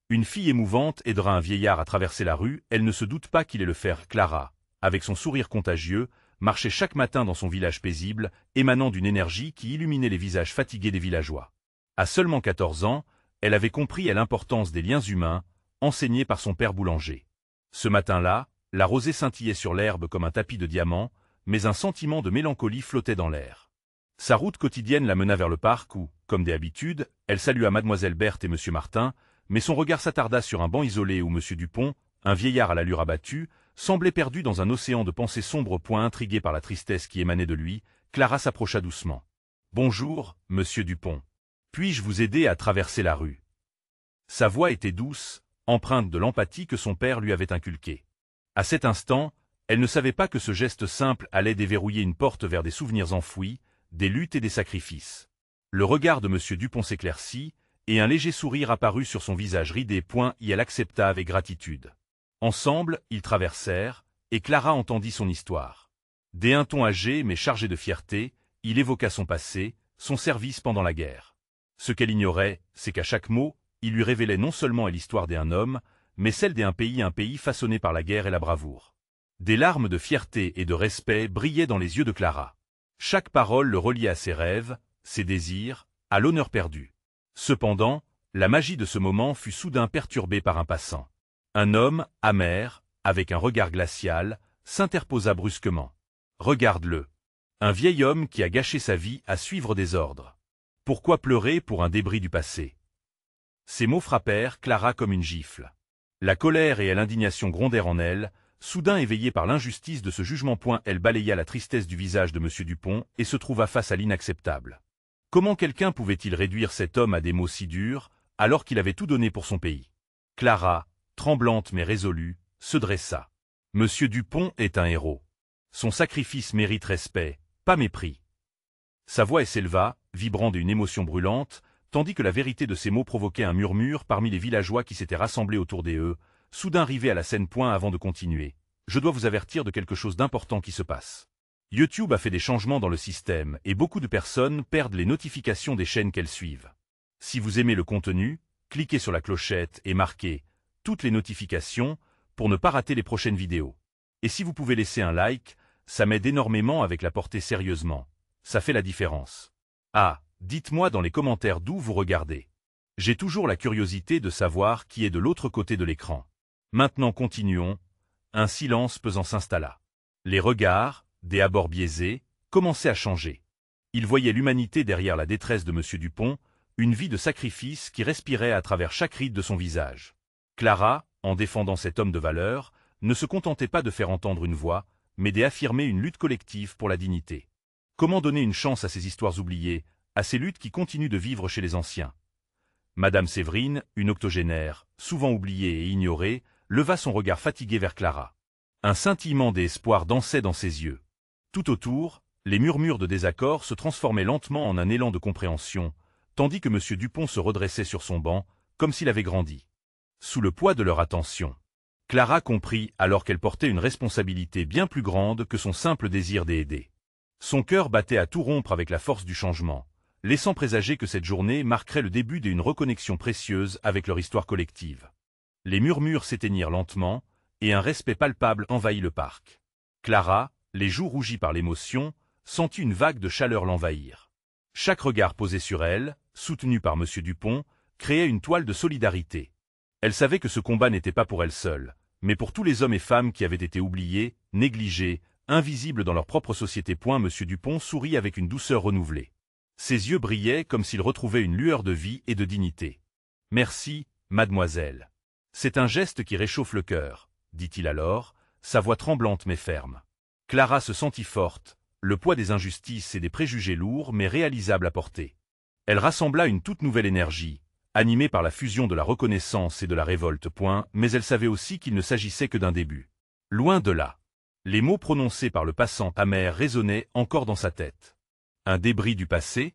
Une fille émouvante aidera un vieillard à traverser la rue, elle ne se doute pas qu'il est le frère. Clara, avec son sourire contagieux, marchait chaque matin dans son village paisible, émanant d'une énergie qui illuminait les visages fatigués des villageois. À seulement 14 ans, elle avait compris l'importance des liens humains, enseignés par son père boulanger. Ce matin-là, la rosée scintillait sur l'herbe comme un tapis de diamants, mais un sentiment de mélancolie flottait dans l'air. Sa route quotidienne la mena vers le parc où, comme d'habitude, elle salua Mademoiselle Berthe et Monsieur Martin, mais son regard s'attarda sur un banc isolé où Monsieur Dupont, un vieillard à l'allure abattue, semblait perdu dans un océan de pensées sombres. Intriguée par la tristesse qui émanait de lui, Clara s'approcha doucement. « Bonjour, Monsieur Dupont. Puis-je vous aider à traverser la rue ?» Sa voix était douce, empreinte de l'empathie que son père lui avait inculquée. À cet instant, elle ne savait pas que ce geste simple allait déverrouiller une porte vers des souvenirs enfouis, des luttes et des sacrifices. Le regard de Monsieur Dupont s'éclaircit, et un léger sourire apparut sur son visage ridé. Et elle accepta avec gratitude. Ensemble, ils traversèrent, et Clara entendit son histoire. D'un ton âgé mais chargé de fierté, il évoqua son passé, son service pendant la guerre. Ce qu'elle ignorait, c'est qu'à chaque mot, il lui révélait non seulement l'histoire d'un homme, mais celle d'un pays façonné par la guerre et la bravoure. Des larmes de fierté et de respect brillaient dans les yeux de Clara. Chaque parole le reliait à ses rêves, ses désirs, à l'honneur perdu. Cependant, la magie de ce moment fut soudain perturbée par un passant. Un homme, amer, avec un regard glacial, s'interposa brusquement. « Regarde-le. Un vieil homme qui a gâché sa vie à suivre des ordres. Pourquoi pleurer pour un débris du passé ?» Ces mots frappèrent Clara comme une gifle. La colère et l'indignation grondèrent en elle, soudain éveillée par l'injustice de ce jugement. Elle balaya la tristesse du visage de Monsieur Dupont et se trouva face à l'inacceptable. Comment quelqu'un pouvait-il réduire cet homme à des mots si durs, alors qu'il avait tout donné pour son pays? Clara, tremblante mais résolue, se dressa. Monsieur Dupont est un héros. Son sacrifice mérite respect, pas mépris. Sa voix s'éleva, vibrant d'une émotion brûlante, tandis que la vérité de ses mots provoquait un murmure parmi les villageois qui s'étaient rassemblés autour d'eux, soudain arrivés à la scène. Avant de continuer, je dois vous avertir de quelque chose d'important qui se passe. YouTube a fait des changements dans le système et beaucoup de personnes perdent les notifications des chaînes qu'elles suivent. Si vous aimez le contenu, cliquez sur la clochette et marquez « Toutes les notifications » pour ne pas rater les prochaines vidéos. Et si vous pouvez laisser un like, ça m'aide énormément avec la portée sérieusement. Ça fait la différence. Ah, dites-moi dans les commentaires d'où vous regardez. J'ai toujours la curiosité de savoir qui est de l'autre côté de l'écran. Maintenant continuons. Un silence pesant s'installa. Les regards, des abords biaisés, commençaient à changer. Il voyait l'humanité derrière la détresse de Monsieur Dupont, une vie de sacrifice qui respirait à travers chaque ride de son visage. Clara, en défendant cet homme de valeur, ne se contentait pas de faire entendre une voix, mais d'affirmer une lutte collective pour la dignité. Comment donner une chance à ces histoires oubliées, à ces luttes qui continuent de vivre chez les anciens? Madame Séverine, une octogénaire, souvent oubliée et ignorée, leva son regard fatigué vers Clara. Un scintillement d'espoir dansait dans ses yeux. Tout autour, les murmures de désaccord se transformaient lentement en un élan de compréhension, tandis que Monsieur Dupont se redressait sur son banc, comme s'il avait grandi. Sous le poids de leur attention, Clara comprit alors qu'elle portait une responsabilité bien plus grande que son simple désir d'aider. Son cœur battait à tout rompre avec la force du changement, laissant présager que cette journée marquerait le début d'une reconnexion précieuse avec leur histoire collective. Les murmures s'éteignirent lentement, et un respect palpable envahit le parc. Clara, les joues rougies par l'émotion, sentit une vague de chaleur l'envahir. Chaque regard posé sur elle, soutenu par Monsieur Dupont, créait une toile de solidarité. Elle savait que ce combat n'était pas pour elle seule, mais pour tous les hommes et femmes qui avaient été oubliés, négligés, invisibles dans leur propre société. Monsieur Dupont sourit avec une douceur renouvelée. Ses yeux brillaient comme s'il retrouvait une lueur de vie et de dignité. « Merci, mademoiselle. C'est un geste qui réchauffe le cœur, » dit-il alors, sa voix tremblante mais ferme. Clara se sentit forte, le poids des injustices et des préjugés lourds mais réalisables à porter. Elle rassembla une toute nouvelle énergie, animée par la fusion de la reconnaissance et de la révolte. Mais elle savait aussi qu'il ne s'agissait que d'un début. Loin de là. Les mots prononcés par le passant amer résonnaient encore dans sa tête. Un débris du passé?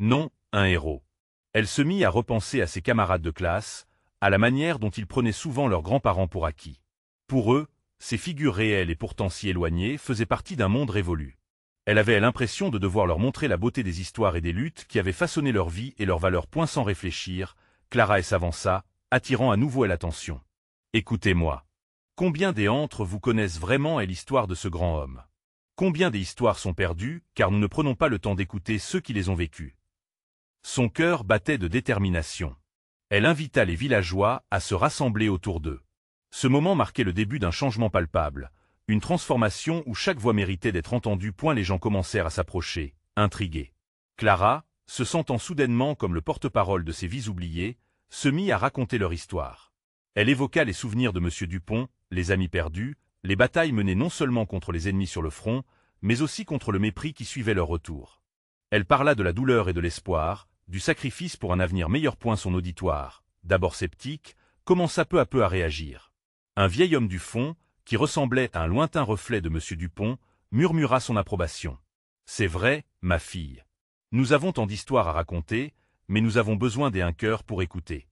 Non, un héros. Elle se mit à repenser à ses camarades de classe, à la manière dont ils prenaient souvent leurs grands-parents pour acquis. Pour eux, ces figures réelles et pourtant si éloignées faisaient partie d'un monde révolu. Elle avait l'impression de devoir leur montrer la beauté des histoires et des luttes qui avaient façonné leur vie et leurs valeurs. Sans réfléchir, Clara s'avança, attirant à nouveau l'attention. Écoutez-moi. Combien d'entre vous connaissent vraiment l'histoire de ce grand homme? Combien des histoires sont perdues, car nous ne prenons pas le temps d'écouter ceux qui les ont vécues? Son cœur battait de détermination. Elle invita les villageois à se rassembler autour d'eux. Ce moment marquait le début d'un changement palpable, une transformation où chaque voix méritait d'être entendue. Les gens commencèrent à s'approcher, intrigués. Clara, se sentant soudainement comme le porte-parole de ces vies oubliées, se mit à raconter leur histoire. Elle évoqua les souvenirs de M. Dupont, les amis perdus, les batailles menées non seulement contre les ennemis sur le front, mais aussi contre le mépris qui suivait leur retour. Elle parla de la douleur et de l'espoir, du sacrifice pour un avenir meilleur. Son auditoire, d'abord sceptique, commença peu à peu à réagir. Un vieil homme du fond, qui ressemblait à un lointain reflet de M. Dupont, murmura son approbation. « C'est vrai, ma fille. Nous avons tant d'histoires à raconter, mais nous avons besoin d'un cœur pour écouter. »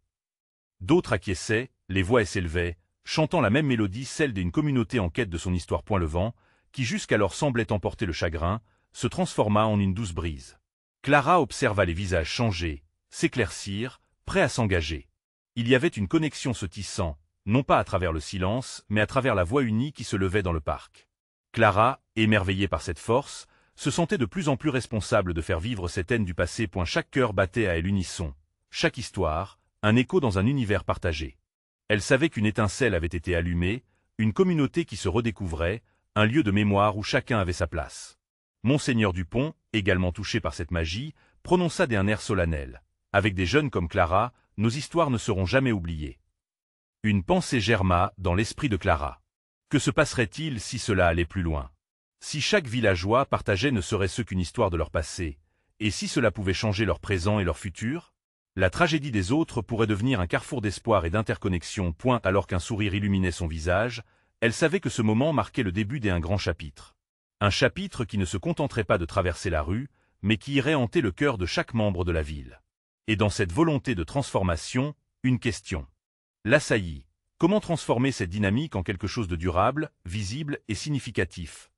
D'autres acquiesçaient, les voix s'élevaient, chantant la même mélodie, celle d'une communauté en quête de son histoire. Le vent, qui jusqu'alors semblait emporter le chagrin, se transforma en une douce brise. Clara observa les visages changer, s'éclaircir, prêts à s'engager. Il y avait une connexion se tissant, non pas à travers le silence, mais à travers la voix unie qui se levait dans le parc. Clara, émerveillée par cette force, se sentait de plus en plus responsable de faire vivre cette haine du passé. Chaque cœur battait à l'unisson, chaque histoire, un écho dans un univers partagé. Elle savait qu'une étincelle avait été allumée, une communauté qui se redécouvrait, un lieu de mémoire où chacun avait sa place. Monseigneur Dupont, également touché par cette magie, prononça d'un air solennel. Avec des jeunes comme Clara, nos histoires ne seront jamais oubliées. Une pensée germa dans l'esprit de Clara. Que se passerait-il si cela allait plus loin? Si chaque villageois partageait ne serait-ce qu'une histoire de leur passé, et si cela pouvait changer leur présent et leur futur? La tragédie des autres pourrait devenir un carrefour d'espoir et d'interconnexion. Alors qu'un sourire illuminait son visage, elle savait que ce moment marquait le début d'un grand chapitre. Un chapitre qui ne se contenterait pas de traverser la rue, mais qui irait hanter le cœur de chaque membre de la ville. Et dans cette volonté de transformation, une question l'assaillit. Comment transformer cette dynamique en quelque chose de durable, visible et significatif?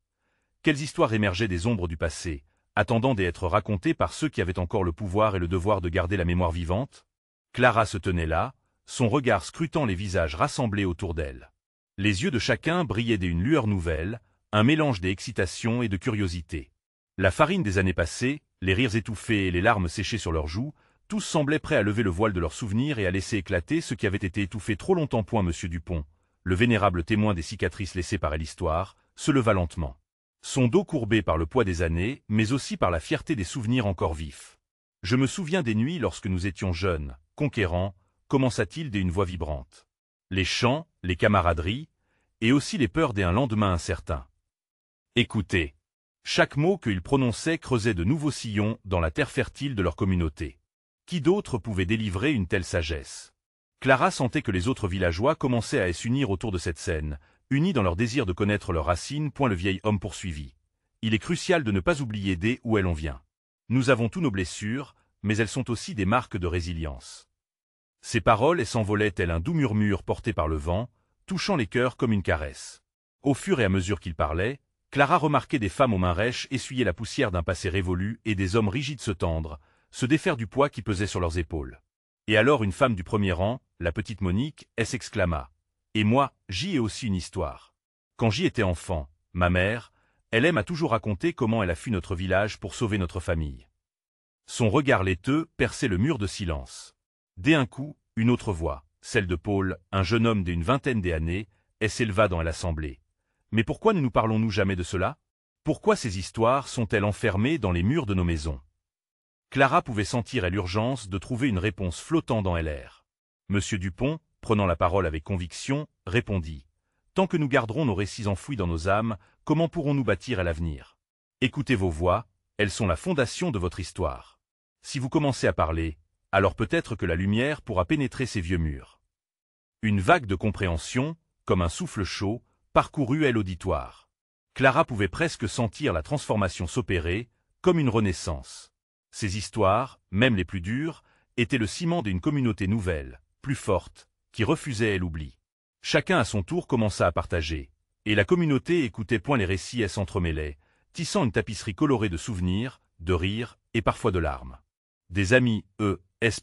Quelles histoires émergeaient des ombres du passé, attendant d'être racontées par ceux qui avaient encore le pouvoir et le devoir de garder la mémoire vivante? Clara se tenait là, son regard scrutant les visages rassemblés autour d'elle. Les yeux de chacun brillaient d'une lueur nouvelle, un mélange d'excitation et de curiosité. La farine des années passées, les rires étouffés et les larmes séchées sur leurs joues, tous semblaient prêts à lever le voile de leurs souvenirs et à laisser éclater ce qui avait été étouffé trop longtemps. M. Dupont, le vénérable témoin des cicatrices laissées par l'histoire, se leva lentement. Son dos courbé par le poids des années, mais aussi par la fierté des souvenirs encore vifs. « Je me souviens des nuits lorsque nous étions jeunes, conquérants, commença-t-il d'une voix vibrante. Les chants, les camaraderies, et aussi les peurs d'un lendemain incertain. Écoutez. Chaque mot qu'il prononçait creusait de nouveaux sillons dans la terre fertile de leur communauté. Qui d'autre pouvait délivrer une telle sagesse? Clara sentait que les autres villageois commençaient à s'unir autour de cette scène, unis dans leur désir de connaître leurs racines. Le vieil homme poursuivit. Il est crucial de ne pas oublier d'où on vient. Nous avons tous nos blessures, mais elles sont aussi des marques de résilience. Ces paroles s'envolaient tel un doux murmure porté par le vent, touchant les cœurs comme une caresse. Au fur et à mesure qu'il parlait, Clara remarquait des femmes aux mains rêches essuyer la poussière d'un passé révolu et des hommes rigides se tendre, se défaire du poids qui pesait sur leurs épaules. Et alors une femme du premier rang, la petite Monique, s'exclama. « Et moi, j'y ai aussi une histoire. Quand j'y étais enfant, ma mère, elle m'a toujours raconté comment elle a fui notre village pour sauver notre famille. » Son regard laiteux perçait le mur de silence. D'un coup, une autre voix, celle de Paul, un jeune homme d'une vingtaine d'années, s'éleva dans l'assemblée. « Mais pourquoi ne nous parlons-nous jamais de cela? Pourquoi ces histoires sont-elles enfermées dans les murs de nos maisons? » Clara pouvait sentir l'urgence de trouver une réponse flottant dans l'air. Monsieur Dupont, prenant la parole avec conviction, répondit. « Tant que nous garderons nos récits enfouis dans nos âmes, comment pourrons-nous bâtir à l'avenir? Écoutez vos voix, elles sont la fondation de votre histoire. Si vous commencez à parler, alors peut-être que la lumière pourra pénétrer ces vieux murs. » Une vague de compréhension, comme un souffle chaud, parcourut l'auditoire. Clara pouvait presque sentir la transformation s'opérer, comme une renaissance. Ces histoires, même les plus dures, étaient le ciment d'une communauté nouvelle, plus forte, qui refusait l'oubli. Chacun à son tour commença à partager, et la communauté écoutait. Les récits s'entremêlaient, tissant une tapisserie colorée de souvenirs, de rires et parfois de larmes. Des amis,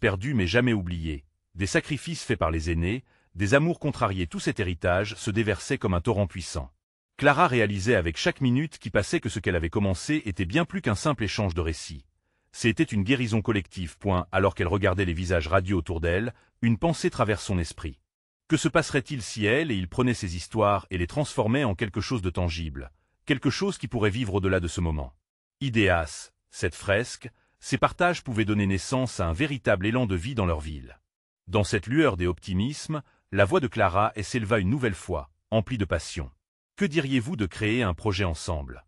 perdus mais jamais oubliés, des sacrifices faits par les aînés, des amours contrariés, tout cet héritage se déversait comme un torrent puissant. Clara réalisait avec chaque minute qui passait que ce qu'elle avait commencé était bien plus qu'un simple échange de récits. C'était une guérison collective. Alors qu'elle regardait les visages radieux autour d'elle, une pensée traverse son esprit. Que se passerait-il si elle et il prenaient ces histoires et les transformaient en quelque chose de tangible, quelque chose qui pourrait vivre au-delà de ce moment? Idéas, cette fresque, ces partages pouvaient donner naissance à un véritable élan de vie dans leur ville. Dans cette lueur des optimismes, la voix de Clara s'éleva une nouvelle fois, emplie de passion. Que diriez-vous de créer un projet ensemble?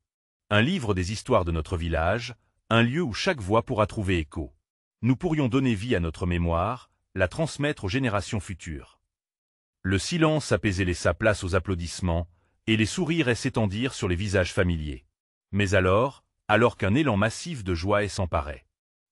Un livre des histoires de notre village, un lieu où chaque voix pourra trouver écho. Nous pourrions donner vie à notre mémoire, la transmettre aux générations futures. Le silence apaisé laissa place aux applaudissements, et les sourires s'étendirent sur les visages familiers. Mais alors qu'un élan massif de joie s'emparait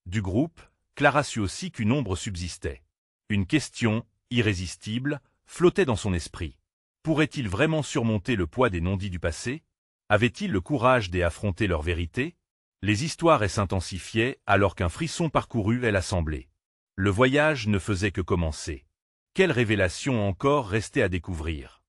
du groupe, Clara sut aussi qu'une ombre subsistait. Une question, irrésistible, flottait dans son esprit. Pourrait-il vraiment surmonter le poids des non-dits du passé? Avait-il le courage d'affronter leur vérité? Les histoires s'intensifiaient alors qu'un frisson parcourut l'assemblée. Le voyage ne faisait que commencer. Quelle révélation encore restait à découvrir?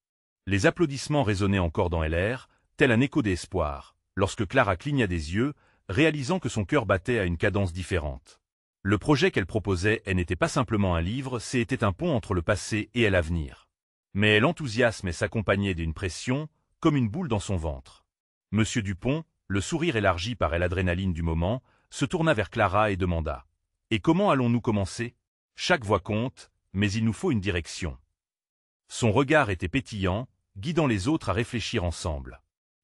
Les applaudissements résonnaient encore dans l'air, tel un écho d'espoir, lorsque Clara cligna des yeux, réalisant que son cœur battait à une cadence différente. Le projet qu'elle proposait n'était pas simplement un livre, c'était un pont entre le passé et l'avenir. Mais l'enthousiasme s'accompagnait d'une pression, comme une boule dans son ventre. Monsieur Dupont, le sourire élargi par l'adrénaline du moment, se tourna vers Clara et demanda « Et comment allons-nous commencer? Chaque voix compte, mais il nous faut une direction. » Son regard était pétillant, guidant les autres à réfléchir ensemble.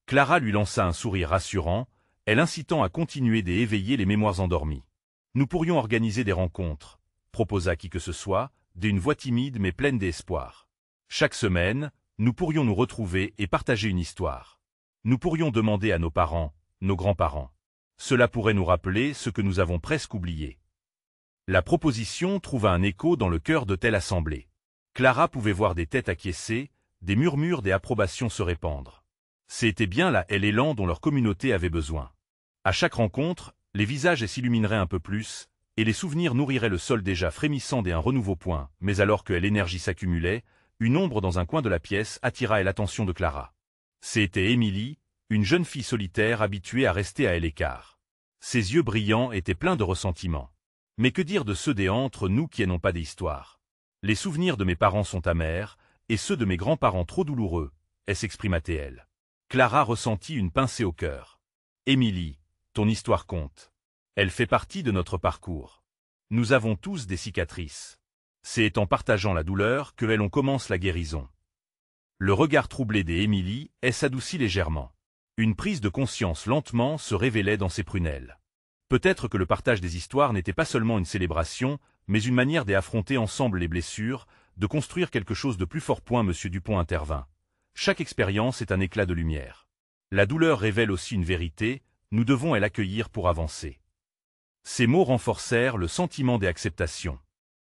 Clara lui lança un sourire rassurant, elle incitant à continuer d'éveiller les mémoires endormies. « Nous pourrions organiser des rencontres, » proposa qui que ce soit, d'une voix timide mais pleine d'espoir. « Chaque semaine, nous pourrions nous retrouver et partager une histoire. Nous pourrions demander à nos parents, nos grands-parents. Cela pourrait nous rappeler ce que nous avons presque oublié. » La proposition trouva un écho dans le cœur de telle assemblée. Clara pouvait voir des têtes acquiescer, des murmures des approbations se répandre. C'était bien là l'élan dont leur communauté avait besoin. À chaque rencontre, les visages s'illumineraient un peu plus, et les souvenirs nourriraient le sol déjà frémissant d'un renouveau. Mais alors que l'énergie s'accumulait, une ombre dans un coin de la pièce attira l'attention de Clara. C'était Émilie, une jeune fille solitaire habituée à rester à l'écart. Ses yeux brillants étaient pleins de ressentiment. « Mais que dire de ceux d'entre nous qui n'ont pas d'histoire? Les souvenirs de mes parents sont amers, et ceux de mes grands-parents trop douloureux, » s'exprima-t-elle. Clara ressentit une pincée au cœur. « Émilie, ton histoire compte. Elle fait partie de notre parcours. Nous avons tous des cicatrices. C'est en partageant la douleur que l'on commence la guérison. » Le regard troublé d'Émilie s'adoucit légèrement. Une prise de conscience lentement se révélait dans ses prunelles. Peut-être que le partage des histoires n'était pas seulement une célébration, mais une manière d'affronter ensemble les blessures, de construire quelque chose de plus fort. Monsieur Dupont intervint. Chaque expérience est un éclat de lumière. La douleur révèle aussi une vérité, nous devons l'accueillir pour avancer. Ces mots renforcèrent le sentiment d'acceptation.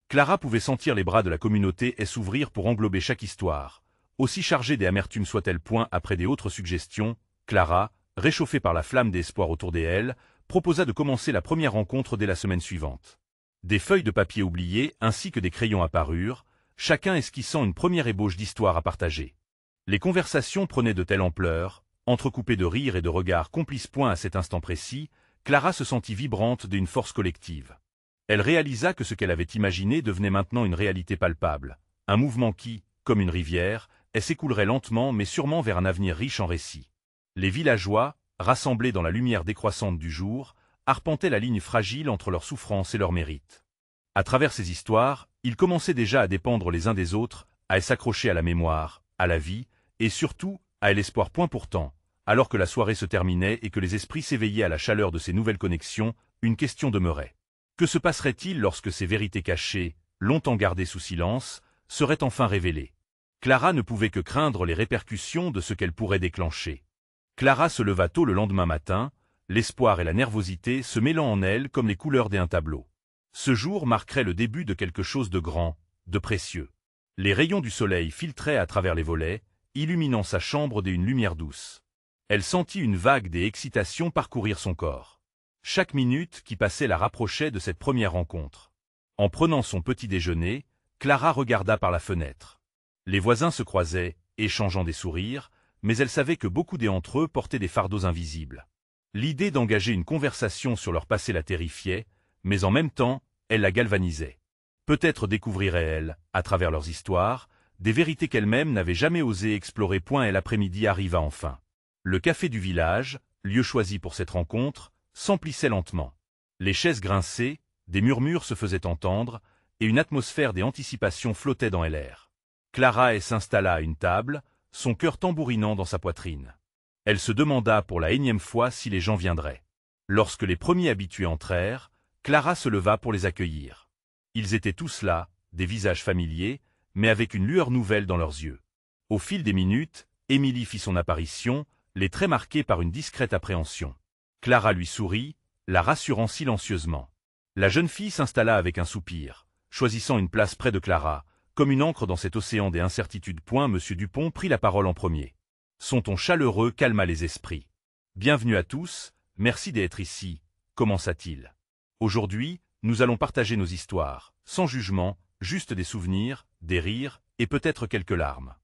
Clara pouvait sentir les bras de la communauté s'ouvrir pour englober chaque histoire. Aussi chargée d'amertume soit-elle. Après des autres suggestions, Clara, réchauffée par la flamme d'espoir autour d'elle, proposa de commencer la première rencontre dès la semaine suivante. Des feuilles de papier oubliées ainsi que des crayons apparurent, chacun esquissant une première ébauche d'histoire à partager. Les conversations prenaient de telle ampleur, entrecoupées de rires et de regards complices. À cet instant précis, Clara se sentit vibrante d'une force collective. Elle réalisa que ce qu'elle avait imaginé devenait maintenant une réalité palpable, un mouvement qui, comme une rivière, s'écoulerait lentement mais sûrement vers un avenir riche en récits. Les villageois, rassemblés dans la lumière décroissante du jour, arpentaient la ligne fragile entre leur souffrance et leur mérite. À travers ces histoires, ils commençaient déjà à dépendre les uns des autres, à s'accrocher à la mémoire, à la vie, et surtout, à l'espoir. Pourtant, alors que la soirée se terminait et que les esprits s'éveillaient à la chaleur de ces nouvelles connexions, une question demeurait. Que se passerait-il lorsque ces vérités cachées, longtemps gardées sous silence, seraient enfin révélées? Clara ne pouvait que craindre les répercussions de ce qu'elle pourrait déclencher. Clara se leva tôt le lendemain matin, l'espoir et la nervosité se mêlant en elle comme les couleurs d'un tableau. Ce jour marquerait le début de quelque chose de grand, de précieux. Les rayons du soleil filtraient à travers les volets, illuminant sa chambre d'une lumière douce. Elle sentit une vague d'excitation parcourir son corps. Chaque minute qui passait la rapprochait de cette première rencontre. En prenant son petit déjeuner, Clara regarda par la fenêtre. Les voisins se croisaient, échangeant des sourires, mais elle savait que beaucoup d'entre eux portaient des fardeaux invisibles. L'idée d'engager une conversation sur leur passé la terrifiait, mais en même temps, elle la galvanisait. Peut-être découvrirait-elle, à travers leurs histoires, des vérités qu'elle-même n'avait jamais osé explorer. L'après-midi arriva enfin. Le café du village, lieu choisi pour cette rencontre, s'emplissait lentement. Les chaises grinçaient, des murmures se faisaient entendre, et une atmosphère d'anticipation flottait dans l'air. Clara s'installa à une table, son cœur tambourinant dans sa poitrine. Elle se demanda pour la énième fois si les gens viendraient. Lorsque les premiers habitués entrèrent, Clara se leva pour les accueillir. Ils étaient tous là, des visages familiers, mais avec une lueur nouvelle dans leurs yeux. Au fil des minutes, Émilie fit son apparition, les traits marqués par une discrète appréhension. Clara lui sourit, la rassurant silencieusement. La jeune fille s'installa avec un soupir, choisissant une place près de Clara, comme une encre dans cet océan des incertitudes. Monsieur Dupont prit la parole en premier. Son ton chaleureux calma les esprits. « Bienvenue à tous, merci d'être ici », commença-t-il. « Aujourd'hui, nous allons partager nos histoires, sans jugement, juste des souvenirs, des rires, et peut-être quelques larmes. »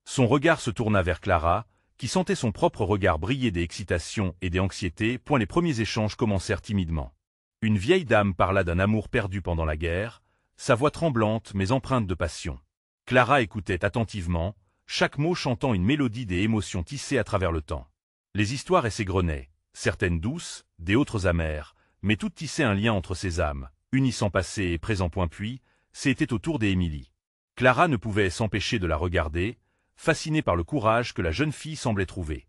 Son regard se tourna vers Clara, qui sentait son propre regard briller d'excitation et d'anxiété. Les premiers échanges commencèrent timidement. Une vieille dame parla d'un amour perdu pendant la guerre, sa voix tremblante mais empreinte de passion. Clara écoutait attentivement, chaque mot chantant une mélodie des émotions tissées à travers le temps. Les histoires s'égrenaient, certaines douces, des autres amères, mais toutes tissaient un lien entre ces âmes, unissant passé et présent. Puis, c'était au tour d'Émilie. Clara ne pouvait s'empêcher de la regarder, fascinée par le courage que la jeune fille semblait trouver.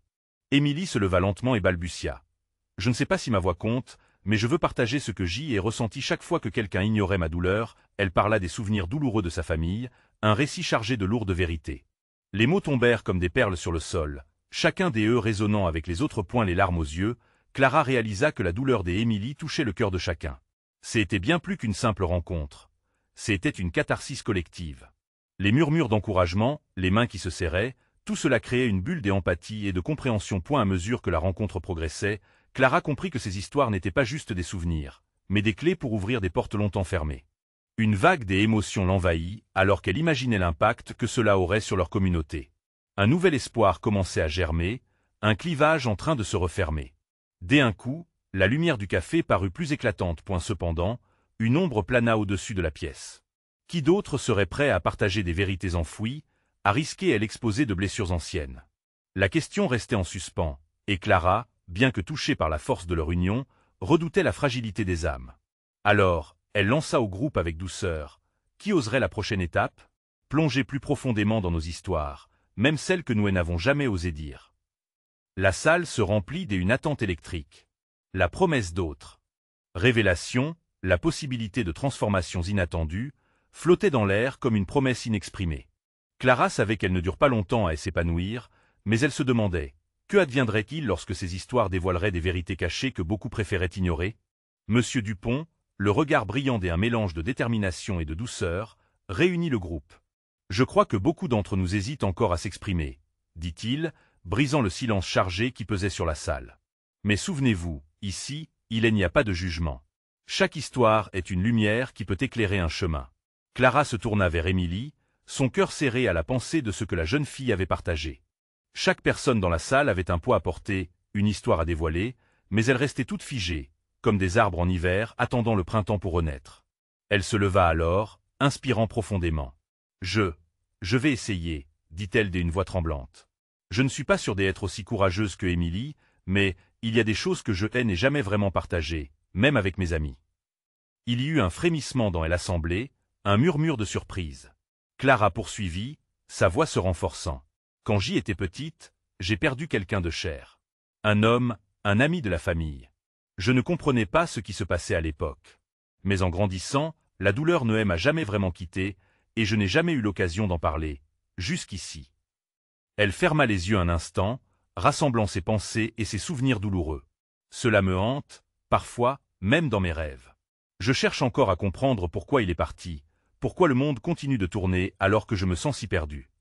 Émilie se leva lentement et balbutia. « Je ne sais pas si ma voix compte, mais je veux partager ce que j'y ai ressenti chaque fois que quelqu'un ignorait ma douleur. » Elle parla des souvenirs douloureux de sa famille, un récit chargé de lourdes vérités. Les mots tombèrent comme des perles sur le sol, chacun des résonnant avec les autres. Les larmes aux yeux, Clara réalisa que la douleur d'Émilie touchait le cœur de chacun. C'était bien plus qu'une simple rencontre. C'était une catharsis collective. Les murmures d'encouragement, les mains qui se serraient, tout cela créait une bulle d'empathie et de compréhension. À mesure que la rencontre progressait, Clara comprit que ces histoires n'étaient pas juste des souvenirs, mais des clés pour ouvrir des portes longtemps fermées. Une vague d'émotions l'envahit, alors qu'elle imaginait l'impact que cela aurait sur leur communauté. Un nouvel espoir commençait à germer, un clivage en train de se refermer. D'un coup, la lumière du café parut plus éclatante. Cependant, une ombre plana au-dessus de la pièce. Qui d'autre serait prêt à partager des vérités enfouies, à risquer l'exposer de blessures anciennes? La question restait en suspens, et Clara, bien que touchée par la force de leur union, redoutait la fragilité des âmes. Alors, elle lança au groupe avec douceur. Qui oserait la prochaine étape? Plonger plus profondément dans nos histoires, même celles que nous n'avons jamais osé dire. La salle se remplit d'une attente électrique. La promesse d'autres. Révélation, la possibilité de transformations inattendues, flottait dans l'air comme une promesse inexprimée. Clara savait qu'elle ne dure pas longtemps à s'épanouir, mais elle se demandait, que adviendrait-il lorsque ces histoires dévoileraient des vérités cachées que beaucoup préféraient ignorer? Monsieur Dupont, le regard brillant d'un mélange de détermination et de douceur, réunit le groupe. « Je crois que beaucoup d'entre nous hésitent encore à s'exprimer, » dit-il, brisant le silence chargé qui pesait sur la salle. « Mais souvenez-vous, ici, il n'y a pas de jugement. Chaque histoire est une lumière qui peut éclairer un chemin. » Clara se tourna vers Émilie, son cœur serré à la pensée de ce que la jeune fille avait partagé. Chaque personne dans la salle avait un poids à porter, une histoire à dévoiler, mais elle restait toute figée, comme des arbres en hiver attendant le printemps pour renaître. Elle se leva alors, inspirant profondément. « Je vais essayer, » dit-elle d'une voix tremblante. « Je ne suis pas sûre d'être aussi courageuse que Émilie, mais il y a des choses que je n'ai jamais vraiment partagées, même avec mes amis. » Il y eut un frémissement dans l'assemblée, un murmure de surprise. Clara poursuivit, sa voix se renforçant. « Quand j'y étais petite, j'ai perdu quelqu'un de cher. Un homme, un ami de la famille. Je ne comprenais pas ce qui se passait à l'époque. Mais en grandissant, la douleur ne m'a jamais vraiment quitté, et je n'ai jamais eu l'occasion d'en parler, jusqu'ici. » Elle ferma les yeux un instant, rassemblant ses pensées et ses souvenirs douloureux. « Cela me hante, parfois, même dans mes rêves. Je cherche encore à comprendre pourquoi il est parti, pourquoi le monde continue de tourner alors que je me sens si perdu. »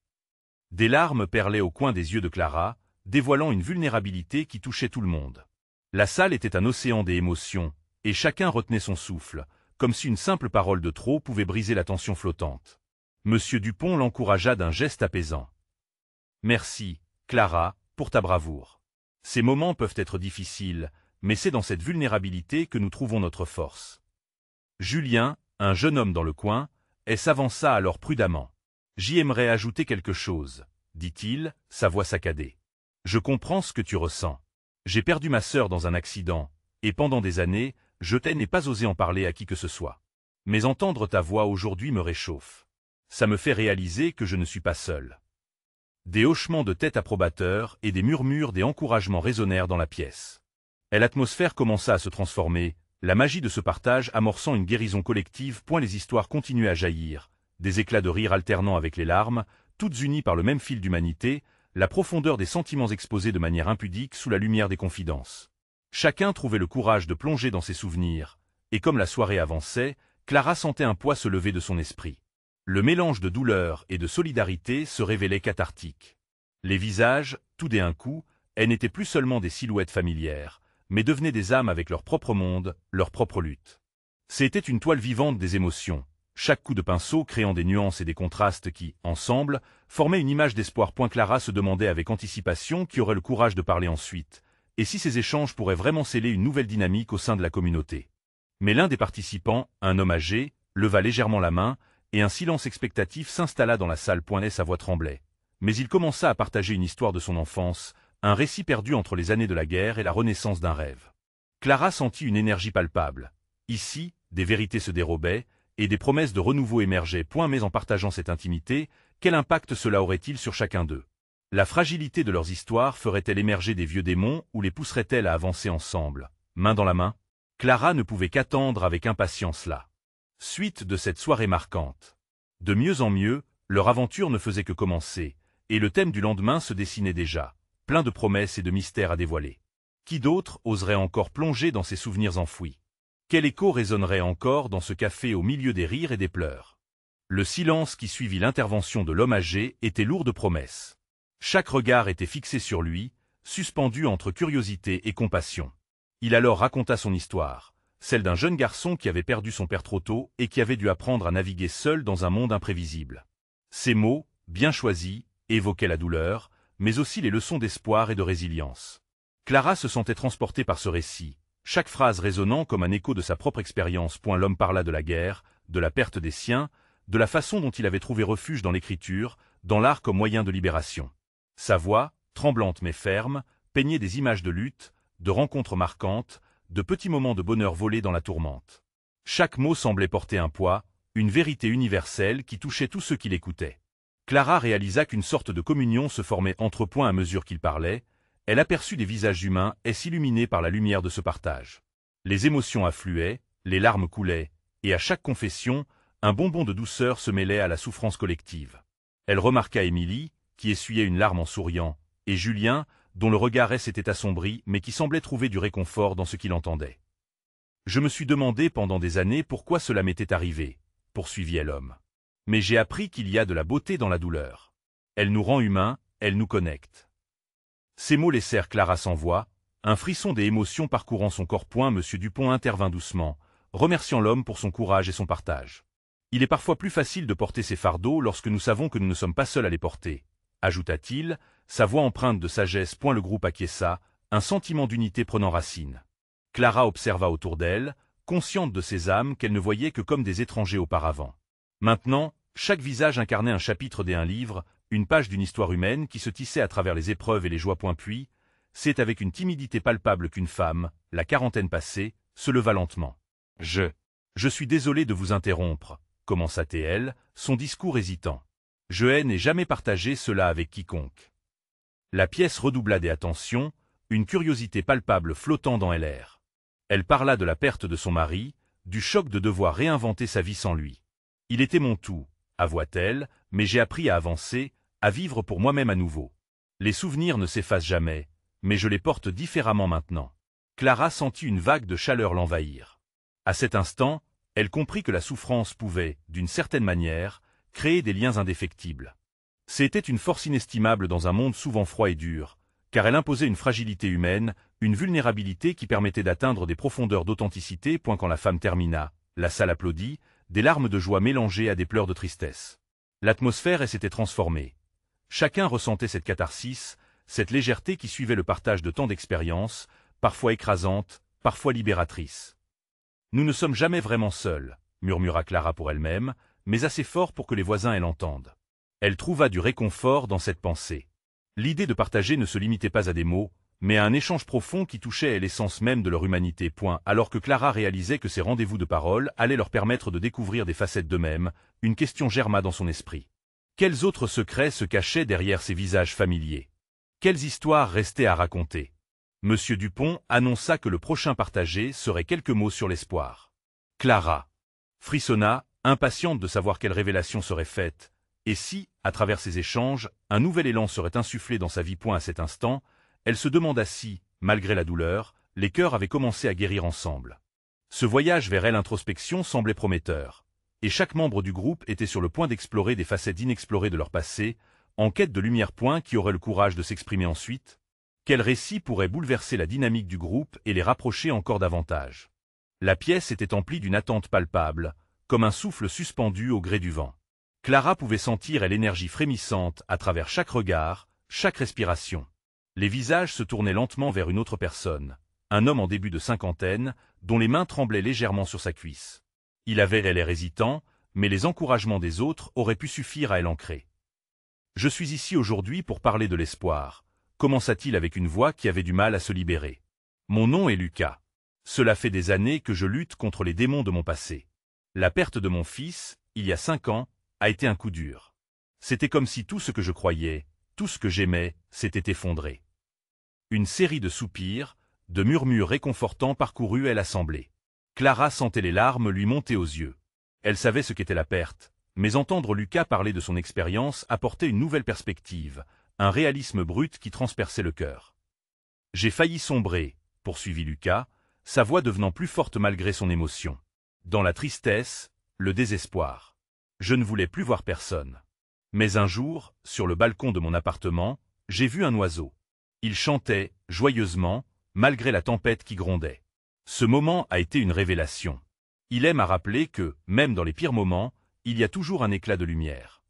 Des larmes perlaient au coin des yeux de Clara, dévoilant une vulnérabilité qui touchait tout le monde. La salle était un océan d'émotions, et chacun retenait son souffle, comme si une simple parole de trop pouvait briser la tension flottante. Monsieur Dupont l'encouragea d'un geste apaisant. « Merci, Clara, pour ta bravoure. Ces moments peuvent être difficiles, mais c'est dans cette vulnérabilité que nous trouvons notre force. » Julien, un jeune homme dans le coin, s'avança alors prudemment. « J'y aimerais ajouter quelque chose, » dit-il, sa voix saccadée. « Je comprends ce que tu ressens. J'ai perdu ma sœur dans un accident, et pendant des années, je n'ai pas osé en parler à qui que ce soit. Mais entendre ta voix aujourd'hui me réchauffe. Ça me fait réaliser que je ne suis pas seul. » Des hochements de tête approbateurs et des murmures des encouragements résonnèrent dans la pièce. L'atmosphère commença à se transformer, la magie de ce partage amorçant une guérison collective. Les histoires continuaient à jaillir, des éclats de rire alternant avec les larmes, toutes unies par le même fil d'humanité, la profondeur des sentiments exposés de manière impudique sous la lumière des confidences. Chacun trouvait le courage de plonger dans ses souvenirs, et comme la soirée avançait, Clara sentait un poids se lever de son esprit. Le mélange de douleur et de solidarité se révélait cathartique. Les visages, tout d'un coup, n'étaient plus seulement des silhouettes familières, mais devenaient des âmes avec leur propre monde, leur propre lutte. C'était une toile vivante des émotions, chaque coup de pinceau créant des nuances et des contrastes qui, ensemble, formaient une image d'espoir. Clara se demandait avec anticipation qui aurait le courage de parler ensuite, et si ces échanges pourraient vraiment sceller une nouvelle dynamique au sein de la communauté. Mais l'un des participants, un homme âgé, leva légèrement la main, et un silence expectatif s'installa dans la salle. Sa voix tremblait. Mais il commença à partager une histoire de son enfance, un récit perdu entre les années de la guerre et la renaissance d'un rêve. Clara sentit une énergie palpable. Ici, des vérités se dérobaient, et des promesses de renouveau émergeaient. Mais en partageant cette intimité, quel impact cela aurait-il sur chacun d'eux? La fragilité de leurs histoires ferait-elle émerger des vieux démons ou les pousserait-elle à avancer ensemble, main dans la main? Clara ne pouvait qu'attendre avec impatience la suite de cette soirée marquante. De mieux en mieux, leur aventure ne faisait que commencer, et le thème du lendemain se dessinait déjà, plein de promesses et de mystères à dévoiler. Qui d'autre oserait encore plonger dans ses souvenirs enfouis? Quel écho résonnerait encore dans ce café au milieu des rires et des pleurs? Le silence qui suivit l'intervention de l'homme âgé était lourd de promesses. Chaque regard était fixé sur lui, suspendu entre curiosité et compassion. Il alors raconta son histoire, celle d'un jeune garçon qui avait perdu son père trop tôt et qui avait dû apprendre à naviguer seul dans un monde imprévisible. Ces mots, bien choisis, évoquaient la douleur, mais aussi les leçons d'espoir et de résilience. Clara se sentait transportée par ce récit, chaque phrase résonnant comme un écho de sa propre expérience. L'homme parla de la guerre, de la perte des siens, de la façon dont il avait trouvé refuge dans l'écriture, dans l'art comme moyen de libération. Sa voix, tremblante mais ferme, peignait des images de lutte, de rencontres marquantes, de petits moments de bonheur volés dans la tourmente. Chaque mot semblait porter un poids, une vérité universelle qui touchait tous ceux qui l'écoutaient. Clara réalisa qu'une sorte de communion se formait entre eux à mesure qu'il parlait. Elle aperçut des visages humains s'illuminer par la lumière de ce partage. Les émotions affluaient, les larmes coulaient, et à chaque confession, un bonbon de douceur se mêlait à la souffrance collective. Elle remarqua Émilie, qui essuyait une larme en souriant, et Julien, dont le regard s'était assombri mais qui semblait trouver du réconfort dans ce qu'il entendait. « Je me suis demandé pendant des années pourquoi cela m'était arrivé, » poursuivit l'homme. « Mais j'ai appris qu'il y a de la beauté dans la douleur. Elle nous rend humains, elle nous connecte. » Ces mots laissèrent Clara sans voix, un frisson des émotions parcourant son corps. Monsieur Dupont intervint doucement, remerciant l'homme pour son courage et son partage. « Il est parfois plus facile de porter ces fardeaux lorsque nous savons que nous ne sommes pas seuls à les porter, » ajouta-t-il, sa voix empreinte de sagesse. Le groupe acquiesça, un sentiment d'unité prenant racine. Clara observa autour d'elle, consciente de ces âmes qu'elle ne voyait que comme des étrangers auparavant. Maintenant, chaque visage incarnait un chapitre d'un livre, une page d'une histoire humaine qui se tissait à travers les épreuves et les joies. Puis, c'est avec une timidité palpable qu'une femme, la quarantaine passée, se leva lentement. « Je suis désolé de vous interrompre, » commença-t-elle, son discours hésitant. « Je n'ai jamais partagé cela avec quiconque. » La pièce redoubla des attentions, une curiosité palpable flottant dans l'air. Elle parla de la perte de son mari, du choc de devoir réinventer sa vie sans lui. « Il était mon tout, » avoua-t-elle, mais j'ai appris à avancer, à vivre pour moi-même à nouveau. Les souvenirs ne s'effacent jamais, mais je les porte différemment maintenant. Clara sentit une vague de chaleur l'envahir. À cet instant, elle comprit que la souffrance pouvait, d'une certaine manière, créer des liens indéfectibles. C'était une force inestimable dans un monde souvent froid et dur, car elle imposait une fragilité humaine, une vulnérabilité qui permettait d'atteindre des profondeurs d'authenticité. Quand la femme termina, La salle applaudit, des larmes de joie mélangées à des pleurs de tristesse. L'atmosphère s'était transformée. Chacun ressentait cette catharsis, cette légèreté qui suivait le partage de tant d'expériences, parfois écrasantes, parfois libératrices. Nous ne sommes jamais vraiment seuls, murmura Clara pour elle-même, mais assez fort pour que les voisins l'entendent. Elle trouva du réconfort dans cette pensée. L'idée de partager ne se limitait pas à des mots, mais à un échange profond qui touchait l'essence même de leur humanité. Alors que Clara réalisait que ces rendez-vous de parole allaient leur permettre de découvrir des facettes d'eux-mêmes, une question germa dans son esprit. Quels autres secrets se cachaient derrière ces visages familiers? Quelles histoires restaient à raconter? Monsieur Dupont annonça que le prochain partagé serait quelques mots sur l'espoir. Clara frissonna, impatiente de savoir quelle révélation serait faite, et si, à travers ces échanges, un nouvel élan serait insufflé dans sa vie. À cet instant, elle se demanda si, malgré la douleur, les cœurs avaient commencé à guérir ensemble. Ce voyage vers l'introspection semblait prometteur, et chaque membre du groupe était sur le point d'explorer des facettes inexplorées de leur passé, en quête de lumière. Qui aurait le courage de s'exprimer ensuite? Quel récit pourrait bouleverser la dynamique du groupe et les rapprocher encore davantage? La pièce était emplie d'une attente palpable, comme un souffle suspendu au gré du vent. Clara pouvait sentir l'énergie frémissante à travers chaque regard, chaque respiration. Les visages se tournaient lentement vers une autre personne, un homme en début de cinquantaine, dont les mains tremblaient légèrement sur sa cuisse. Il avait l'air hésitant, mais les encouragements des autres auraient pu suffire à l'ancrer. « Je suis ici aujourd'hui pour parler de l'espoir », commença-t-il avec une voix qui avait du mal à se libérer. « Mon nom est Lucas. Cela fait des années que je lutte contre les démons de mon passé. La perte de mon fils, il y a 5 ans, a été un coup dur. C'était comme si tout ce que je croyais, tout ce que j'aimais, s'était effondré. » Une série de soupirs, de murmures réconfortants parcourut l'assemblée. Clara sentait les larmes lui monter aux yeux. Elle savait ce qu'était la perte, mais entendre Lucas parler de son expérience apportait une nouvelle perspective, un réalisme brut qui transperçait le cœur. « J'ai failli sombrer, » poursuivit Lucas, sa voix devenant plus forte malgré son émotion. Dans la tristesse, le désespoir. Je ne voulais plus voir personne. Mais un jour, sur le balcon de mon appartement, j'ai vu un oiseau. Il chantait, joyeusement, malgré la tempête qui grondait. Ce moment a été une révélation. Il aime à rappeler que, même dans les pires moments, il y a toujours un éclat de lumière.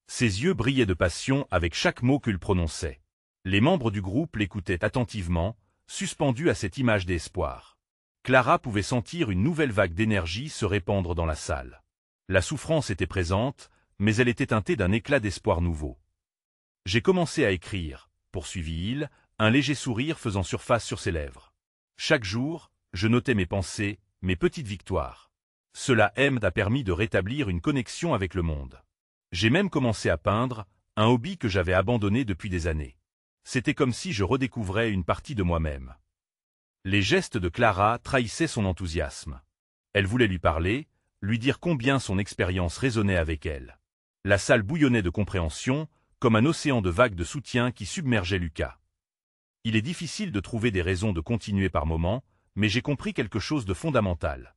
Ses yeux brillaient de passion avec chaque mot qu'il prononçait. Les membres du groupe l'écoutaient attentivement, suspendus à cette image d'espoir. Clara pouvait sentir une nouvelle vague d'énergie se répandre dans la salle. La souffrance était présente, mais elle était teintée d'un éclat d'espoir nouveau. « J'ai commencé à écrire, » poursuivit-il, un léger sourire faisant surface sur ses lèvres. « Chaque jour, je notais mes pensées, mes petites victoires. Cela m'a permis de rétablir une connexion avec le monde. J'ai même commencé à peindre, un hobby que j'avais abandonné depuis des années. C'était comme si je redécouvrais une partie de moi-même. » Les gestes de Clara trahissaient son enthousiasme. Elle voulait lui parler, lui dire combien son expérience résonnait avec elle. La salle bouillonnait de compréhension, comme un océan de vagues de soutien qui submergeait Lucas. « Il est difficile de trouver des raisons de continuer par moments, mais j'ai compris quelque chose de fondamental.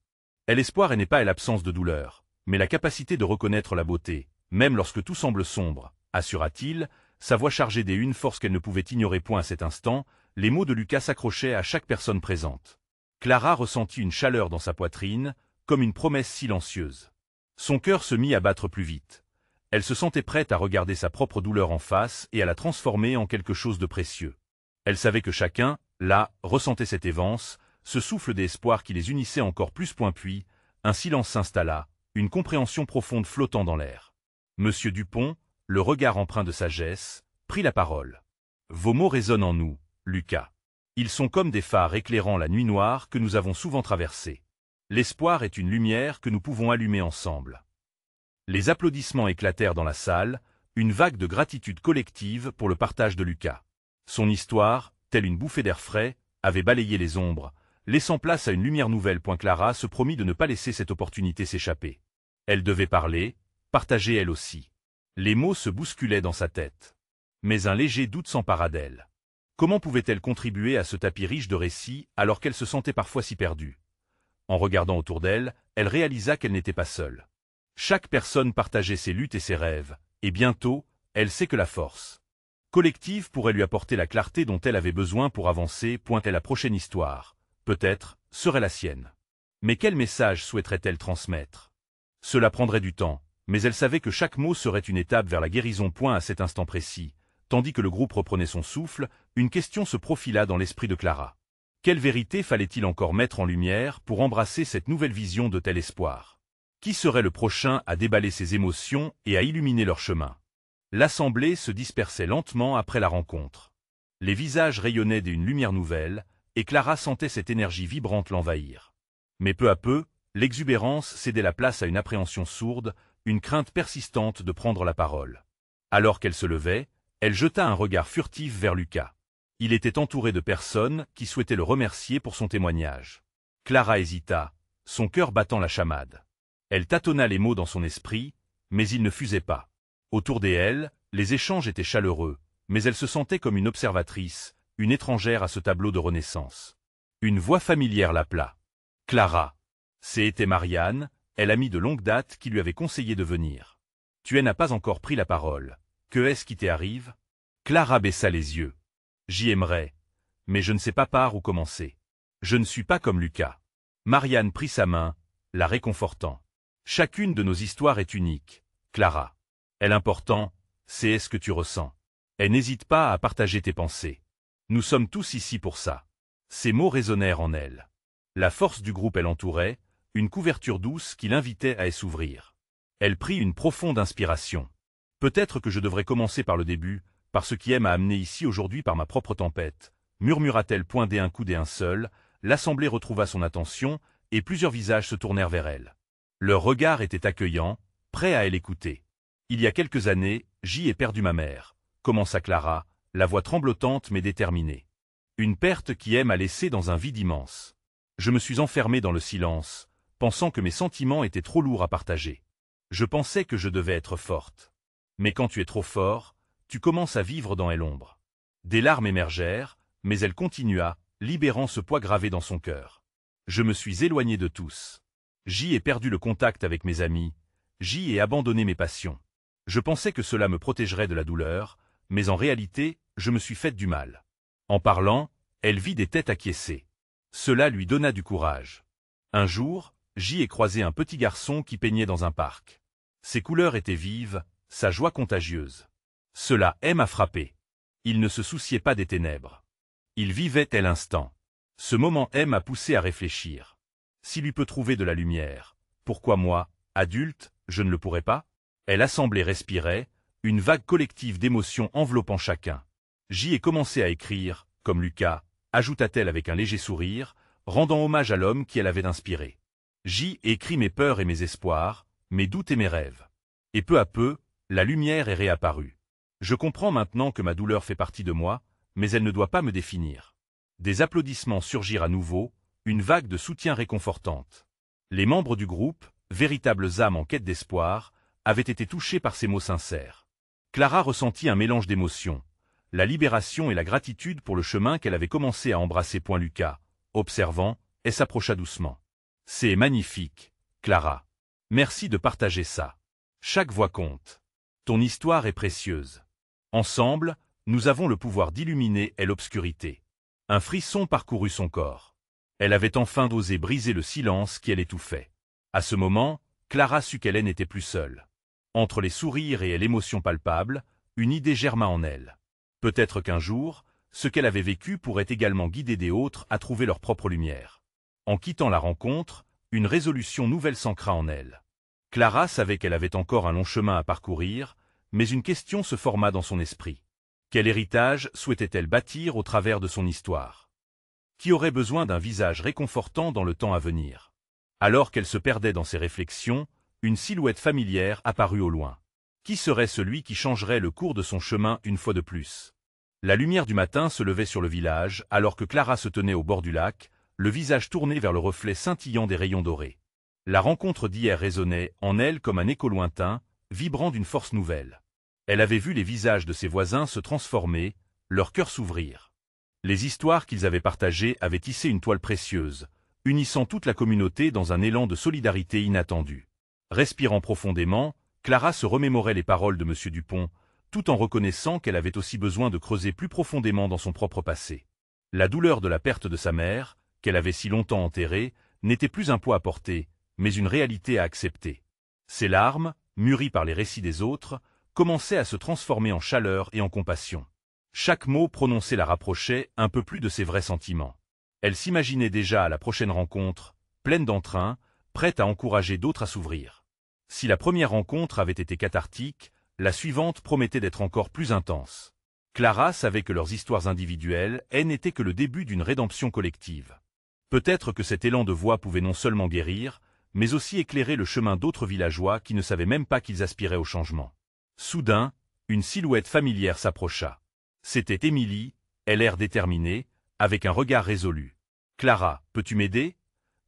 L'espoir n'est pas l'absence de douleur, mais la capacité de reconnaître la beauté, même lorsque tout semble sombre, » assura-t-il, sa voix chargée d'une force qu'elle ne pouvait ignorer. À cet instant, les mots de Lucas s'accrochaient à chaque personne présente. Clara ressentit une chaleur dans sa poitrine, comme une promesse silencieuse. Son cœur se mit à battre plus vite. Elle se sentait prête à regarder sa propre douleur en face et à la transformer en quelque chose de précieux. Elle savait que chacun, là, ressentait cette évance, ce souffle d'espoir qui les unissait encore plus. Puis, un silence s'installa, une compréhension profonde flottant dans l'air. Monsieur Dupont, le regard empreint de sagesse, prit la parole. « Vos mots résonnent en nous, Lucas. Ils sont comme des phares éclairant la nuit noire que nous avons souvent traversée. L'espoir est une lumière que nous pouvons allumer ensemble. » Les applaudissements éclatèrent dans la salle, une vague de gratitude collective pour le partage de Lucas. Son histoire, telle une bouffée d'air frais, avait balayé les ombres, laissant place à une lumière nouvelle. Clara se promit de ne pas laisser cette opportunité s'échapper. Elle devait parler, partager elle aussi. Les mots se bousculaient dans sa tête. Mais un léger doute s'empara d'elle. Comment pouvait-elle contribuer à ce tapis riche de récits alors qu'elle se sentait parfois si perdue? En regardant autour d'elle, elle réalisa qu'elle n'était pas seule. Chaque personne partageait ses luttes et ses rêves, et bientôt, elle sait que la force collective pourrait lui apporter la clarté dont elle avait besoin pour avancer. Et la prochaine histoire, peut-être, serait la sienne. Mais quel message souhaiterait-elle transmettre? Cela prendrait du temps, mais elle savait que chaque mot serait une étape vers la guérison. À cet instant précis, tandis que le groupe reprenait son souffle, une question se profila dans l'esprit de Clara. Quelle vérité fallait-il encore mettre en lumière pour embrasser cette nouvelle vision de tel espoir? Qui serait le prochain à déballer ses émotions et à illuminer leur chemin? L'assemblée se dispersait lentement après la rencontre. Les visages rayonnaient d'une lumière nouvelle, et Clara sentait cette énergie vibrante l'envahir. Mais peu à peu, l'exubérance cédait la place à une appréhension sourde, une crainte persistante de prendre la parole. Alors qu'elle se levait, elle jeta un regard furtif vers Lucas. Il était entouré de personnes qui souhaitaient le remercier pour son témoignage. Clara hésita, son cœur battant la chamade. Elle tâtonna les mots dans son esprit, mais ils ne fusaient pas. Autour d'elle, les échanges étaient chaleureux, mais elle se sentait comme une observatrice, une étrangère à ce tableau de renaissance. Une voix familière l'appela. Clara. C'était Marianne, elle amie de longue date qui lui avait conseillé de venir. Tu n'as pas encore pris la parole. Que est-ce qui t'arrive? Clara baissa les yeux. J'y aimerais, mais je ne sais pas par où commencer. Je ne suis pas comme Lucas. Marianne prit sa main, la réconfortant. Chacune de nos histoires est unique, Clara. Et l'important, c'est ce que tu ressens. Et n'hésite pas à partager tes pensées. Nous sommes tous ici pour ça. Ces mots résonnèrent en elle. La force du groupe l'entourait, une couverture douce qui l'invitait à s'ouvrir. Elle prit une profonde inspiration. Peut-être que je devrais commencer par le début, par ce qui m'a amené ici aujourd'hui par ma propre tempête, murmura-t-elle dès un coup d'un seul, l'assemblée retrouva son attention, et plusieurs visages se tournèrent vers elle. Leur regard était accueillant, prêt à l'écouter. Il y a quelques années, j'y ai perdu ma mère, commença Clara, la voix tremblotante mais déterminée. Une perte qui m'a laissé dans un vide immense. Je me suis enfermé dans le silence, pensant que mes sentiments étaient trop lourds à partager. Je pensais que je devais être forte. Mais quand tu es trop fort, tu commences à vivre dans l'ombre. Des larmes émergèrent, mais elle continua, libérant ce poids gravé dans son cœur. Je me suis éloigné de tous. J'y ai perdu le contact avec mes amis, j'y ai abandonné mes passions. Je pensais que cela me protégerait de la douleur, mais en réalité, je me suis fait du mal. En parlant, elle vit des têtes acquiescées. Cela lui donna du courage. Un jour, j'y ai croisé un petit garçon qui peignait dans un parc. Ses couleurs étaient vives, sa joie contagieuse. Cela m'a frappé. Il ne se souciait pas des ténèbres. Il vivait tel instant. Ce moment m'a poussé à réfléchir. S'il lui peut trouver de la lumière, pourquoi moi, adulte, je ne le pourrais pas? L'assemblée respirait, une vague collective d'émotions enveloppant chacun. J'y ai commencé à écrire, comme Lucas, ajouta-t-elle avec un léger sourire, rendant hommage à l'homme qui l'avait inspiré. J'y ai écrit mes peurs et mes espoirs, mes doutes et mes rêves. Et peu à peu, la lumière est réapparue. Je comprends maintenant que ma douleur fait partie de moi, mais elle ne doit pas me définir. Des applaudissements surgirent à nouveau, une vague de soutien réconfortante. Les membres du groupe, véritables âmes en quête d'espoir, avaient été touchés par ces mots sincères. Clara ressentit un mélange d'émotions, la libération et la gratitude pour le chemin qu'elle avait commencé à embrasser. Lucas, observant, et s'approcha doucement. C'est magnifique, Clara. Merci de partager ça. Chaque voix compte. Ton histoire est précieuse. Ensemble, nous avons le pouvoir d'illuminer l'obscurité. Un frisson parcourut son corps. Elle avait enfin osé briser le silence qui l'étouffait. À ce moment, Clara sut qu'elle n'était plus seule. Entre les sourires et l'émotion palpable, une idée germa en elle. Peut-être qu'un jour, ce qu'elle avait vécu pourrait également guider des autres à trouver leur propre lumière. En quittant la rencontre, une résolution nouvelle s'ancra en elle. Clara savait qu'elle avait encore un long chemin à parcourir, mais une question se forma dans son esprit. Quel héritage souhaitait-elle bâtir au travers de son histoire? Qui aurait besoin d'un visage réconfortant dans le temps à venir? Alors qu'elle se perdait dans ses réflexions, une silhouette familière apparut au loin. Qui serait celui qui changerait le cours de son chemin une fois de plus? La lumière du matin se levait sur le village alors que Clara se tenait au bord du lac, le visage tourné vers le reflet scintillant des rayons dorés. La rencontre d'hier résonnait en elle comme un écho lointain, vibrant d'une force nouvelle. Elle avait vu les visages de ses voisins se transformer, leur cœur s'ouvrir. Les histoires qu'ils avaient partagées avaient tissé une toile précieuse, unissant toute la communauté dans un élan de solidarité inattendu. Respirant profondément, Clara se remémorait les paroles de M. Dupont, tout en reconnaissant qu'elle avait aussi besoin de creuser plus profondément dans son propre passé. La douleur de la perte de sa mère, qu'elle avait si longtemps enterrée, n'était plus un poids à porter, mais une réalité à accepter. Ses larmes, mûries par les récits des autres, commençaient à se transformer en chaleur et en compassion. Chaque mot prononcé la rapprochait un peu plus de ses vrais sentiments. Elle s'imaginait déjà à la prochaine rencontre, pleine d'entrain, prête à encourager d'autres à s'ouvrir. Si la première rencontre avait été cathartique, la suivante promettait d'être encore plus intense. Clara savait que leurs histoires individuelles n'étaient que le début d'une rédemption collective. Peut-être que cet élan de voix pouvait non seulement guérir, mais aussi éclairer le chemin d'autres villageois qui ne savaient même pas qu'ils aspiraient au changement. Soudain, une silhouette familière s'approcha. C'était Émilie, elle l'air déterminée, avec un regard résolu. « Clara, peux-tu m'aider »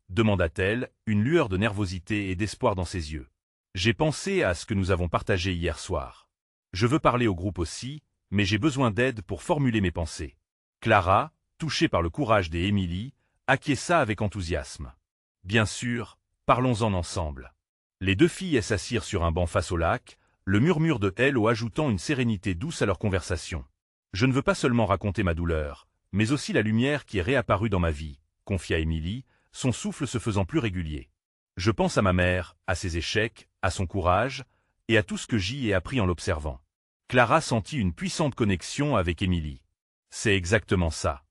demanda-t-elle, une lueur de nervosité et d'espoir dans ses yeux. « J'ai pensé à ce que nous avons partagé hier soir. Je veux parler au groupe aussi, mais j'ai besoin d'aide pour formuler mes pensées. » Clara, touchée par le courage des Émilie, acquiesça avec enthousiasme. « Bien sûr, parlons-en ensemble. » Les deux filles s'assirent sur un banc face au lac, le murmure de Hello ajoutant une sérénité douce à leur conversation. « Je ne veux pas seulement raconter ma douleur, mais aussi la lumière qui est réapparue dans ma vie, » confia Émilie, son souffle se faisant plus régulier. « Je pense à ma mère, à ses échecs, à son courage, et à tout ce que j'y ai appris en l'observant. » Clara sentit une puissante connexion avec Émilie. C'est exactement ça.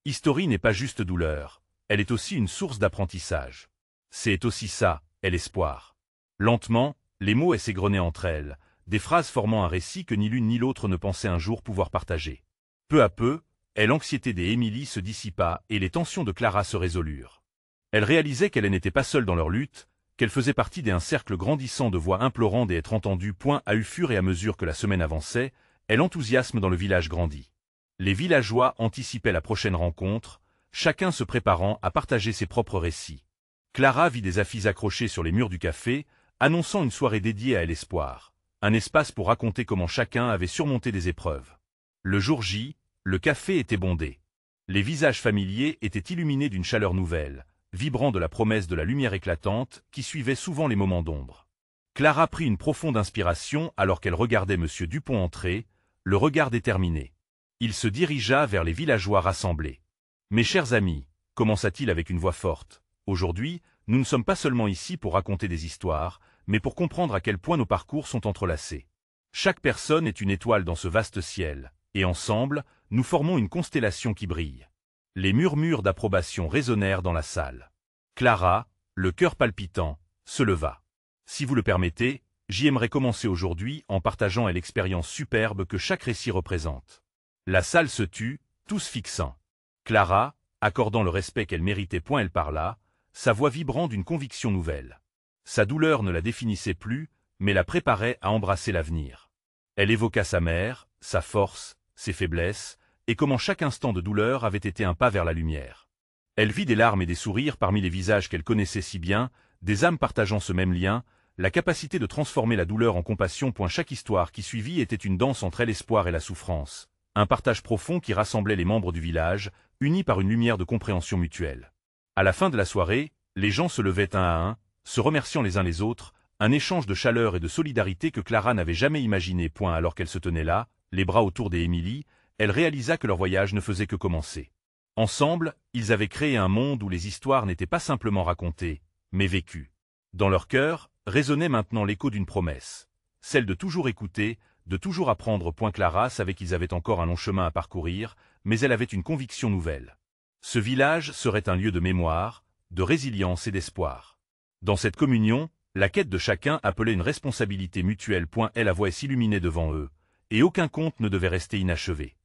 History n'est pas juste douleur, elle est aussi une source d'apprentissage. C'est aussi ça, est l'espoir. Lentement, les mots s'égrenaient entre elles, des phrases formant un récit que ni l'une ni l'autre ne pensait un jour pouvoir partager. Peu à peu, l'anxiété des Émilie se dissipa et les tensions de Clara se résolurent. Elle réalisait qu'elle n'était pas seule dans leur lutte, qu'elle faisait partie d'un cercle grandissant de voix implorant d'être entendues. À au fur et à mesure que la semaine avançait, l'enthousiasme dans le village grandit. Les villageois anticipaient la prochaine rencontre, chacun se préparant à partager ses propres récits. Clara vit des affiches accrochées sur les murs du café, annonçant une soirée dédiée à l'espoir, un espace pour raconter comment chacun avait surmonté des épreuves. Le jour J, le café était bondé. Les visages familiers étaient illuminés d'une chaleur nouvelle, vibrant de la promesse de la lumière éclatante qui suivait souvent les moments d'ombre. Clara prit une profonde inspiration alors qu'elle regardait M. Dupont entrer, le regard déterminé. Il se dirigea vers les villageois rassemblés. « Mes chers amis » commença-t-il avec une voix forte, « aujourd'hui, nous ne sommes pas seulement ici pour raconter des histoires, mais pour comprendre à quel point nos parcours sont entrelacés. Chaque personne est une étoile dans ce vaste ciel, et ensemble, nous formons une constellation qui brille. » Les murmures d'approbation résonnèrent dans la salle. Clara, le cœur palpitant, se leva. « Si vous le permettez, j'y aimerais commencer aujourd'hui en partageant l'expérience superbe que chaque récit représente. » La salle se tut, tous fixant. Clara, accordant le respect qu'elle méritait, elle parla, sa voix vibrant d'une conviction nouvelle. Sa douleur ne la définissait plus, mais la préparait à embrasser l'avenir. Elle évoqua sa mère, sa force, ses faiblesses, et comment chaque instant de douleur avait été un pas vers la lumière. Elle vit des larmes et des sourires parmi les visages qu'elle connaissait si bien, des âmes partageant ce même lien, la capacité de transformer la douleur en compassion. Chaque histoire qui suivit était une danse entre l'espoir et la souffrance, un partage profond qui rassemblait les membres du village, unis par une lumière de compréhension mutuelle. À la fin de la soirée, les gens se levaient un à un, se remerciant les uns les autres, un échange de chaleur et de solidarité que Clara n'avait jamais imaginé. Alors qu'elle se tenait là, les bras autour des Émilie, elle réalisa que leur voyage ne faisait que commencer. Ensemble, ils avaient créé un monde où les histoires n'étaient pas simplement racontées, mais vécues. Dans leur cœur, résonnait maintenant l'écho d'une promesse, celle de toujours écouter, de toujours apprendre. Clara savait qu'ils avaient encore un long chemin à parcourir, mais elle avait une conviction nouvelle. Ce village serait un lieu de mémoire, de résilience et d'espoir. Dans cette communion, la quête de chacun appelait une responsabilité mutuelle. La voie s'illuminait devant eux, et aucun conte ne devait rester inachevé.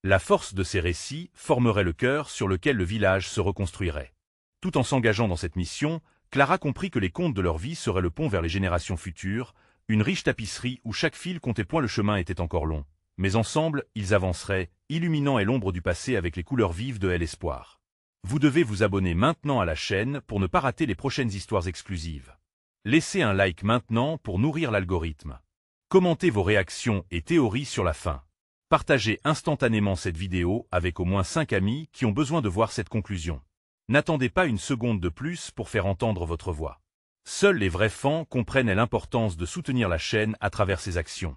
La force de ces récits formerait le cœur sur lequel le village se reconstruirait. Tout en s'engageant dans cette mission, Clara comprit que les contes de leur vie seraient le pont vers les générations futures, une riche tapisserie où chaque fil comptait. Le chemin était encore long, mais ensemble, ils avanceraient, illuminant l'ombre du passé avec les couleurs vives de l'espoir. Vous devez vous abonner maintenant à la chaîne pour ne pas rater les prochaines histoires exclusives. Laissez un like maintenant pour nourrir l'algorithme. Commentez vos réactions et théories sur la fin. Partagez instantanément cette vidéo avec au moins 5 amis qui ont besoin de voir cette conclusion. N'attendez pas une seconde de plus pour faire entendre votre voix. Seuls les vrais fans comprennent l'importance de soutenir la chaîne à travers ces actions.